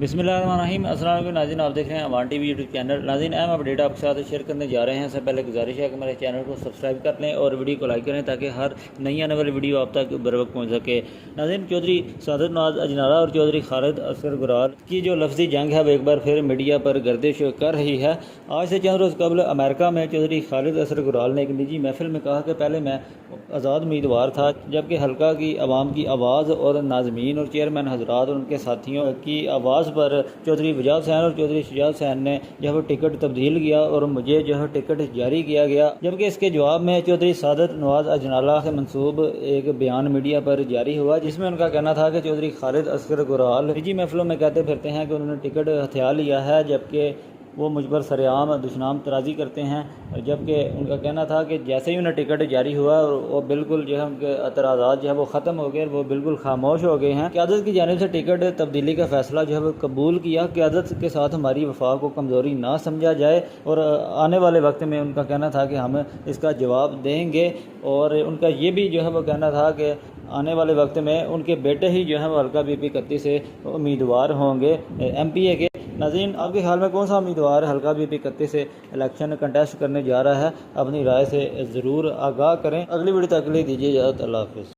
بسم اللہ الرحمن الرحیم۔ السلام علیکم ناظرین، آپ دیکھ رہے ہیں امان ٹی وی یوٹیوب چینل۔ ناظرین، اہم اپڈیٹ آپ کے ساتھ شیئر کرنے جا رہے ہیں۔ اس سے پہلے گزارش ہے کہ ہمارے چینل کو سبسکرائب کر لیں اور ویڈیو کو لائک کریں تاکہ ہر نئی آنے والی ویڈیو آپ تک بر وقت پہنچ سکے۔ ناظرین، چودھری سعادت نواز اجنالہ اور چودھری خالد اصغر گرال کی جو لفظی جنگ ہے وہ ایک بار پھر میڈیا پر گردش کر رہی ہے۔ آج سے چند روز قبل امریکہ میں چودھری خالد اصغر گرال نے ایک نجی محفل میں کہا کہ پہلے میں آزاد امیدوار تھا، جبکہ حلقہ کی عوام کی آواز اور ناظمین اور چیئرمین حضرات اور ان کے ساتھیوں کی آواز پر چودھری وجاہت حسین اور چودھری شجاعت حسین نے جو ہے ٹکٹ تبدیل کیا اور مجھے جو ہے ٹکٹ جاری کیا گیا، جبکہ اس کے جواب میں چودھری سعادت نواز اجنالہ سے منسوب ایک بیان میڈیا پر جاری ہوا، جس میں ان کا کہنا تھا کہ چودھری خالد اصغر گرال نجی محفلوں میں کہتے پھرتے ہیں کہ انہوں نے ٹکٹ ہتھیا لیا ہے، جبکہ وہ مجھ پر سرعام دشنام ترازی کرتے ہیں، جبکہ ان کا کہنا تھا کہ جیسے ہی انہیں ٹکٹ جاری ہوا وہ بالکل جو ہے ان کے اعتراضات جو ہے وہ ختم ہو گئے، وہ بالکل خاموش ہو گئے ہیں۔ قیادت کی جانب سے ٹکٹ تبدیلی کا فیصلہ جو ہے وہ قبول کیا۔ قیادت کے ساتھ ہماری وفا کو کمزوری نہ سمجھا جائے، اور آنے والے وقت میں ان کا کہنا تھا کہ ہم اس کا جواب دیں گے، اور ان کا یہ بھی جو ہے وہ کہنا تھا کہ آنے والے وقت میں ان کے بیٹے ہی جو ہے وہ حلقہ بی پی 31 سے امیدوار ہوں گے ایم پی اے کے۔ ناظرین، آپ کے خیال میں کون سا امیدوار حلقہ بی پی 31 سے الیکشن کنٹیسٹ کرنے جا رہا ہے؟ اپنی رائے سے ضرور آگاہ کریں۔ اگلی ویڈیو تک کے لیے دیجیے اجازت۔ اللہ حافظ۔